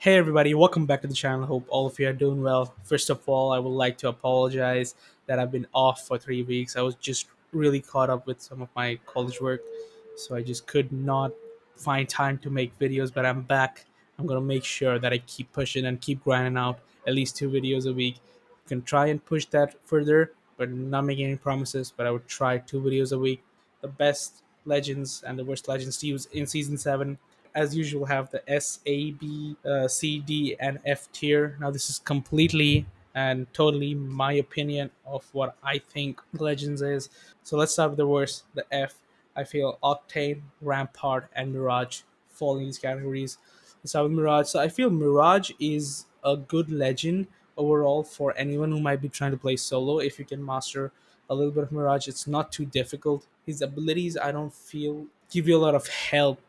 Hey everybody, welcome back to the channel. Hope all of you are doing well. First of all, I would like to apologize that I've been off for 3 weeks. I was just really caught up with some of my college work, so I just could not find time to make videos, but I'm back. I'm gonna make sure that I keep pushing and keep grinding out at least 2 videos a week. You can try and push that further, but not making any promises, but I would try 2 videos a week. The best legends and the worst legends to use in season 7 as usual have the S, A, B, C, D, and F tier. Now this is completely and totally my opinion of what I think Legends is. So let's start with the worst. The F. I feel Octane, Rampart, and Mirage fall in these categories. Let's start with Mirage. So I feel Mirage is a good legend overall for anyone who might be trying to play solo. If you can master a little bit of Mirage, it's not too difficult. His abilities, I don't feel, give you a lot of help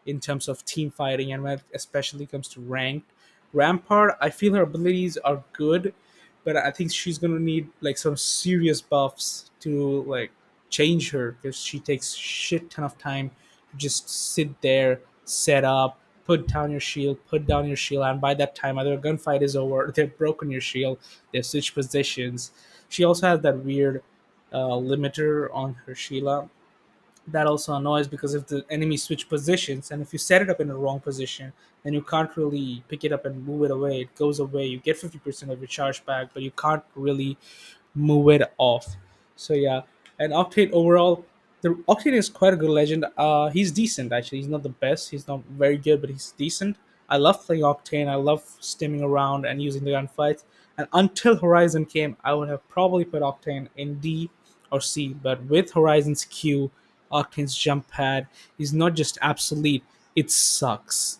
in terms of team fighting and when it especially comes to ranked. Rampart, I feel her abilities are good, but I think she's gonna need like some serious buffs to like change her because she takes shit ton of time to just sit there, set up, put down your shield, and by that time either a gunfight is over, they've broken your shield, they've switched positions. She also has that weird limiter on her Sheila that also annoys because if the enemy switch positions and if you set it up in the wrong position, then you can't really pick it up and move it away. It goes away. You get 50% of your charge back, but you can't really move it off. So yeah, and Octane overall, the Octane is quite a good legend. He's decent actually. He's not the best. He's not very good, but he's decent. I love playing Octane. I love stimming around and using the gunfights. And until Horizon came, I would have probably put Octane in D or C. But with Horizon's Q, Octane's jump pad is not just obsolete; it sucks.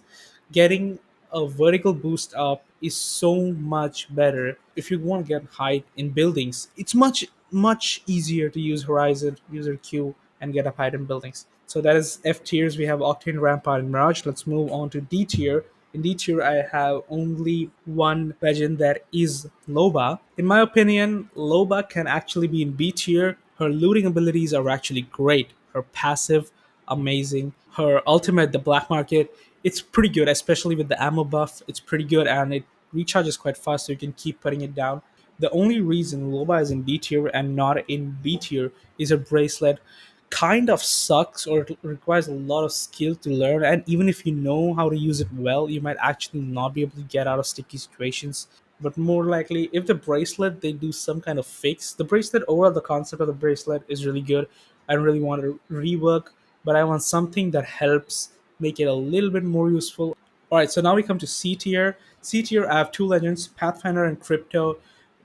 Getting a vertical boost up is so much better. If you want to get height in buildings, it's much easier to use Horizon, user Q, and get up height in buildings. So that is F tiers. We have Octane, Rampart, and Mirage. Let's move on to D tier. In D tier, I have only one legend that is Loba. In my opinion, Loba can actually be in B tier. Her looting abilities are actually great. Her passive, amazing. Her ultimate, the Black Market, it's pretty good, especially with the ammo buff. It's pretty good and it recharges quite fast, so you can keep putting it down. The only reason Loba is in D tier and not in B tier is her bracelet kind of sucks or it requires a lot of skill to learn, and even if you know how to use it well, you might actually not be able to get out of sticky situations. But more likely, if the bracelet they do some kind of fix, the bracelet overall, the concept of the bracelet is really good. I don't really want to rework, but I want something that helps make it a little bit more useful. All right, so now we come to C tier. C tier, I have two legends, Pathfinder and Crypto.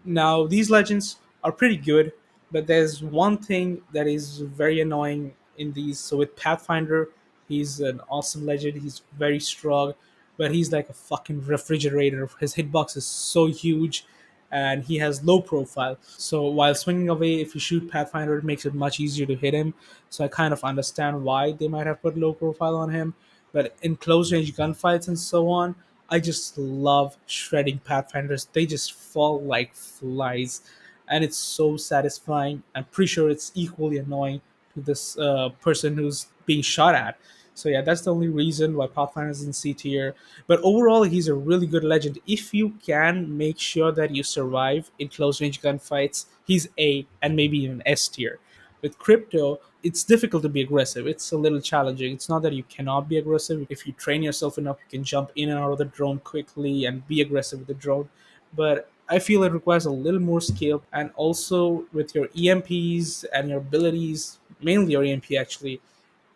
Now, these legends are pretty good, but there's one thing that is very annoying in these. So, with Pathfinder, he's an awesome legend, he's very strong, but he's like a fucking refrigerator. His hitbox is so huge and he has low profile. So while swinging away, if you shoot Pathfinder, it makes it much easier to hit him. So I kind of understand why they might have put low profile on him. But in close range gunfights and so on, I just love shredding Pathfinders. They just fall like flies, and it's so satisfying. I'm pretty sure it's equally annoying to this person who's being shot at. So yeah, that's the only reason why Pathfinder is in C tier. But overall, he's a really good legend. If you can make sure that you survive in close range gunfights, he's A and maybe even S tier. With Crypto, it's difficult to be aggressive. It's a little challenging. It's not that you cannot be aggressive. If you train yourself enough, you can jump in and out of the drone quickly and be aggressive with the drone. But I feel it requires a little more skill, and also with your EMPs and your abilities, mainly your EMP actually,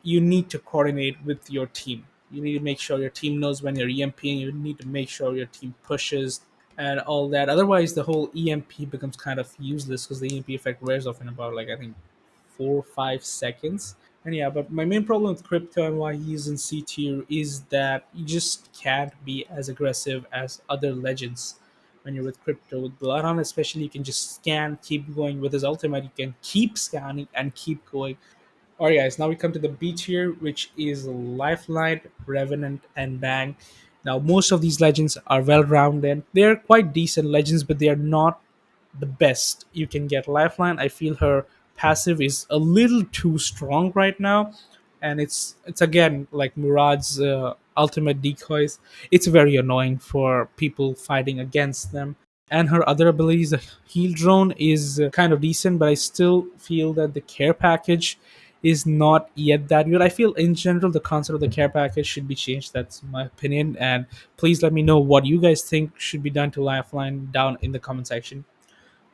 you need to coordinate with your team. You need to make sure your team knows when you're EMPing. You need to make sure your team pushes and all that. Otherwise, the whole EMP becomes kind of useless because the EMP effect wears off in about like I think 4 or 5 seconds. And yeah, but my main problem with Crypto and why he's in C tier is that you just can't be as aggressive as other legends when you're with Crypto. With Bloodhound, especially, you can just scan, keep going. With his ultimate, you can keep scanning and keep going. Alright, guys, now we come to the B tier, which is Lifeline, Revenant, and Bang. Now, most of these legends are well rounded. They're quite decent legends, but they are not the best you can get. Lifeline, I feel her passive is a little too strong right now, and it's again like Murad's. ultimate decoys. It's very annoying for people fighting against them. And her other abilities, the heal drone is kind of decent, but I still feel that the care package is not yet that good. I feel in general the concept of the care package should be changed. That's my opinion. And please let me know what you guys think should be done to Lifeline down in the comment section.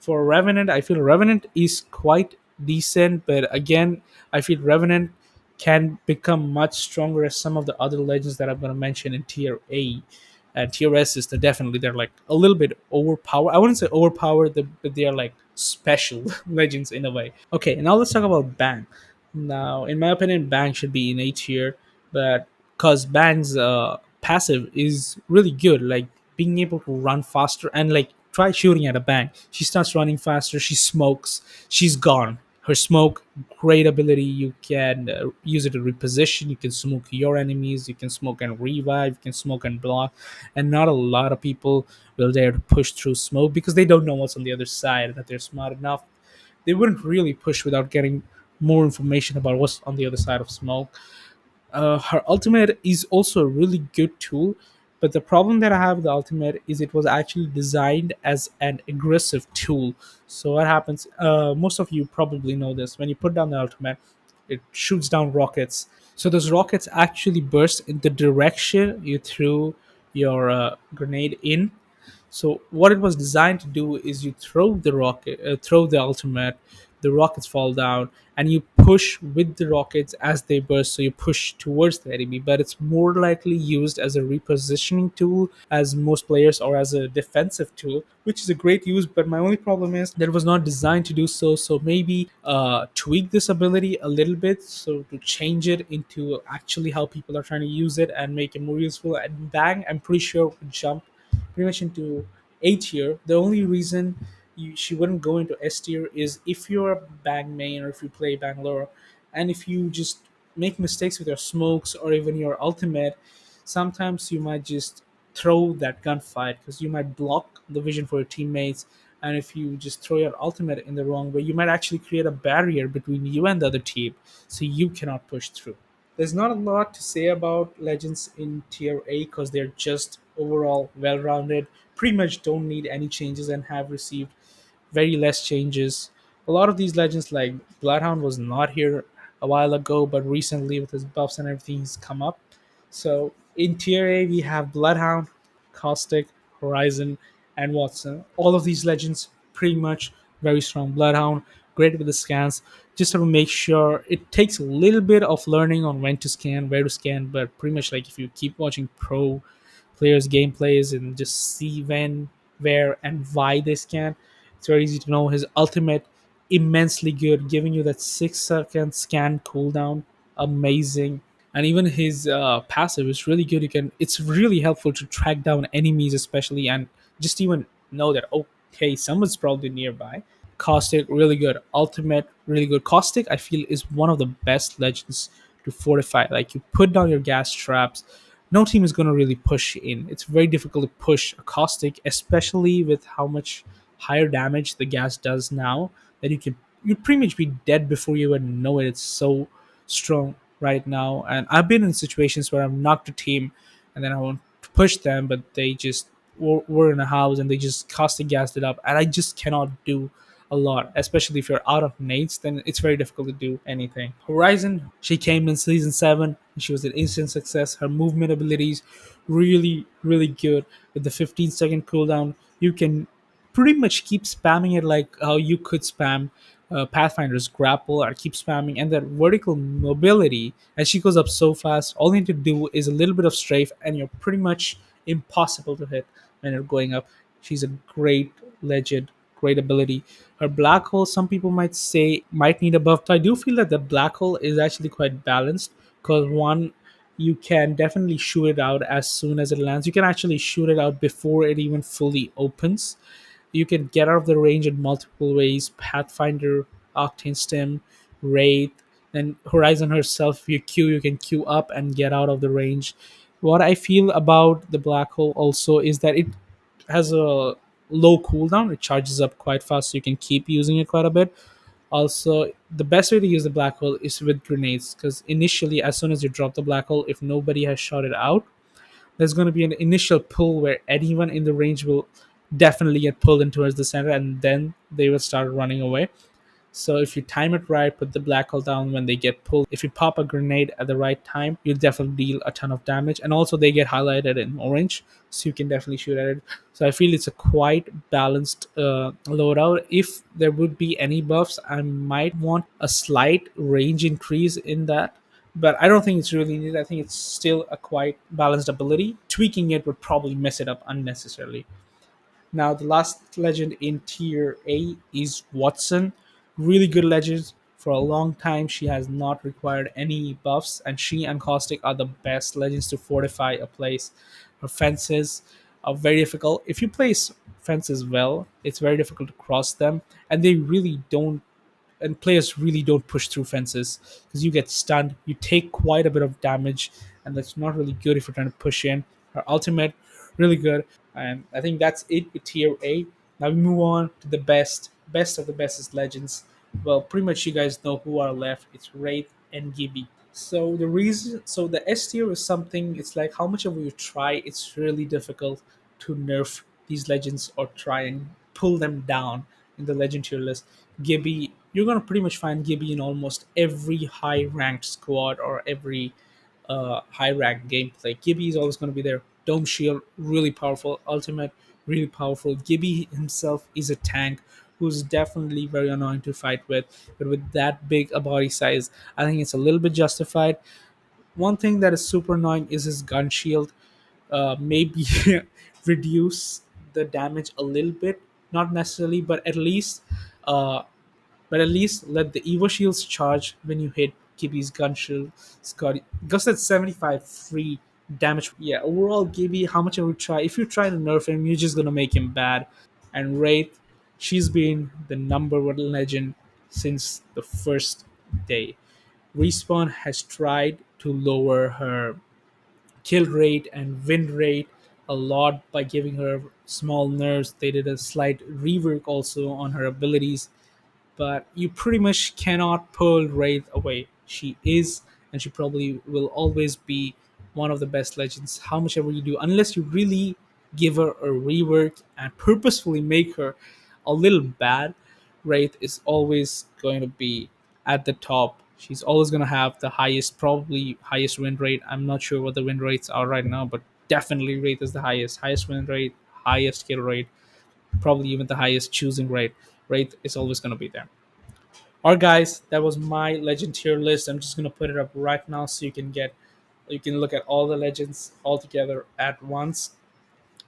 For Revenant, I feel Revenant is quite decent, but again, I feel Revenant can become much stronger as some of the other legends that I'm going to mention in tier A. And tier S is definitely they're like a little bit overpowered. I wouldn't say overpowered, but they are like special legends in a way. Okay, now let's talk about Bang. Now, in my opinion, Bang should be in A tier, but because Bang's passive is really good, like being able to run faster and like try shooting at a Bang. She starts running faster, she smokes, she's gone. Her smoke, great ability. You can use it to reposition. You can smoke your enemies. You can smoke and revive. You can smoke and block. And not a lot of people will dare to push through smoke because they don't know what's on the other side. That they're smart enough, they wouldn't really push without getting more information about what's on the other side of smoke. Her ultimate is also a really good tool, but the problem that I have with the ultimate is it was actually designed as an aggressive tool. So what happens? Most of you probably know this. When you put down the ultimate, it shoots down rockets. So those rockets actually burst in the direction you threw your grenade in. So what it was designed to do is you throw the rocket, throw the ultimate, the rockets fall down, and you push with the rockets as they burst. So you push towards the enemy, but it's more likely used as a repositioning tool, as most players, or as a defensive tool, which is a great use. But my only problem is that it was not designed to do so. So maybe tweak this ability a little bit, so to change it into actually how people are trying to use it and make it more useful. And Bang, I'm pretty sure would jump pretty much into A tier. The only reason she wouldn't go into S tier is if you're a Bang main or if you play Bangalore, and if you just make mistakes with your smokes or even your ultimate, sometimes you might just throw that gunfight because you might block the vision for your teammates. And if you just throw your ultimate in the wrong way, you might actually create a barrier between you and the other team, so you cannot push through. There's not a lot to say about legends in tier A because they're just overall well rounded, pretty much don't need any changes and have received very less changes. A lot of these legends, like Bloodhound, was not here a while ago, but recently with his buffs and everything, he's come up. So in tier A, we have Bloodhound, Caustic, Horizon, and Watson. All of these legends pretty much very strong. Bloodhound, great with the scans. Just have to make sure it takes a little bit of learning on when to scan, where to scan, but pretty much like if you keep watching pro players' gameplays and just see when, where, and why they scan, it's very easy to know. His ultimate, immensely good, giving you that 6 second scan cooldown, amazing. And even his passive is really good. You can, it's really helpful to track down enemies, especially, and just even know that okay, someone's probably nearby. Caustic, really good. Ultimate, really good. Caustic, I feel, is one of the best legends to fortify. Like, you put down your gas traps, no team is going to really push in. It's very difficult to push a Caustic, especially with how much higher damage the gas does now. That you pretty much be dead before you even know it. It's so strong right now. And I've been in situations where I've knocked a team, and then I want to push them, but they just were in a house and they just Caustic gassed it up, and I just cannot do a lot, especially if you're out of nades, then it's very difficult to do anything. Horizon, she came in season 7 and she was an instant success. Her movement abilities really, really good. With the 15-second cooldown, you can pretty much keep spamming it like how you could spam Pathfinder's grapple, or keep spamming, and that vertical mobility as she goes up so fast. All you need to do is a little bit of strafe, and you're pretty much impossible to hit when you're going up. She's a great legend, great ability. Her black hole, some people might say, might need a buff. So I do feel that the black hole is actually quite balanced because one, you can definitely shoot it out as soon as it lands. You can actually shoot it out before it even fully opens. You can get out of the range in multiple ways: Pathfinder, Octane Stem, Wraith, and Horizon herself. If you queue, you can queue up and get out of the range. What I feel about the black hole also is that it has a low cooldown. It charges up quite fast, so you can keep using it quite a bit. Also, the best way to use the black hole is with grenades, because initially, as soon as you drop the black hole, if nobody has shot it out, there's going to be an initial pull where anyone in the range will definitely get pulled in towards the center, and then they will start running away. So if you time it right, put the black hole down when they get pulled. If you pop a grenade at the right time, you'll definitely deal a ton of damage. And also they get highlighted in orange, so you can definitely shoot at it. So I feel it's a quite balanced loadout. If there would be any buffs, I might want a slight range increase in that. But I don't think it's really needed. I think it's still a quite balanced ability. Tweaking it would probably mess it up unnecessarily. Now, the last legend in tier A is Watson. Really good legend. For a long time, she has not required any buffs, and she and Caustic are the best legends to fortify a place. Her fences are very difficult. If you place fences well, it's very difficult to cross them, and they really don't, and players really don't push through fences because you get stunned. You take quite a bit of damage, and that's not really good if you're trying to push in. Her ultimate, really good, and I think that's it with tier A. Now we move on to the best of the bestest legends. Well, pretty much you guys know who are left. It's Wraith and Gibby. So the S tier is something. It's like how much ever you try, it's really difficult to nerf these legends or try and pull them down in the legend tier list. Gibby, you're gonna pretty much find Gibby in almost every high ranked squad or every high ranked gameplay. Gibby is always gonna be there. Dome shield, really powerful. Ultimate, really powerful. Gibby himself is a tank who's definitely very annoying to fight with, but with that big a body size, I think it's a little bit justified. One thing that is super annoying is his gun shield. Maybe reduce the damage a little bit, not necessarily, uh, but at least let the Evo shields charge when you hit Gibby's gun shield. Scotty, because that's 75 free damage. Yeah, overall, Gibby, how much I would try. If you try to nerf him, you're just gonna make him bad. And Wraith, she's been the number one legend since the first day. Respawn has tried to lower her kill rate and win rate a lot by giving her small nerfs. They did a slight rework also on her abilities, but you pretty much cannot pull Wraith away. She is, and she probably will always be one of the best legends. How much ever you do, unless you really give her a rework and purposefully make her a little bad, Wraith is always going to be at the top. She's always going to have the highest, probably highest win rate. I'm not sure what the win rates are right now, but definitely Wraith is the highest win rate, highest kill rate, probably even the highest choosing rate. Wraith is always going to be there. All right, guys, that was my legend tier list. I'm just gonna put it up right now so you can look at all the legends all together at once.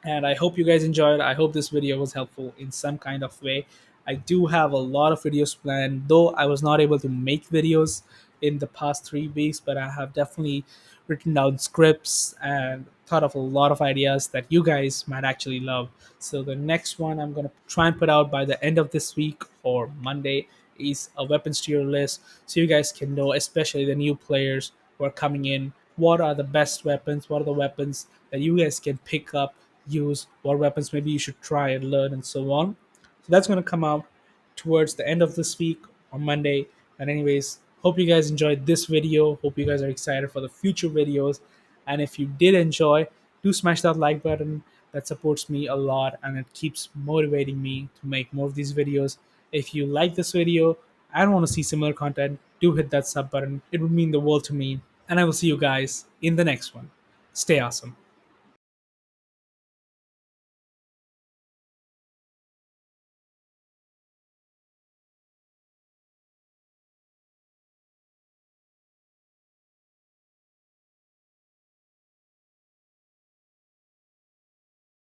And I hope you guys enjoyed. I hope this video was helpful in some kind of way. I do have a lot of videos planned, though I was not able to make videos in the past 3 weeks, but I have definitely written down scripts and thought of a lot of ideas that you guys might actually love. So the next one I'm gonna try and put out by the end of this week or Monday is a weapons tier list, so you guys can know, especially the new players who are coming in, what are the best weapons, what are the weapons that you guys can pick up, use, what weapons maybe you should try and learn, and so on. So that's going to come out towards the end of this week on Monday. And anyways, hope you guys enjoyed this video. Hope you guys are excited for the future videos. And if you did enjoy, do smash that like button. That supports me a lot and it keeps motivating me to make more of these videos. If you like this video and want to see similar content, do hit that sub button. It would mean the world to me. And I will see you guys in the next one. Stay awesome.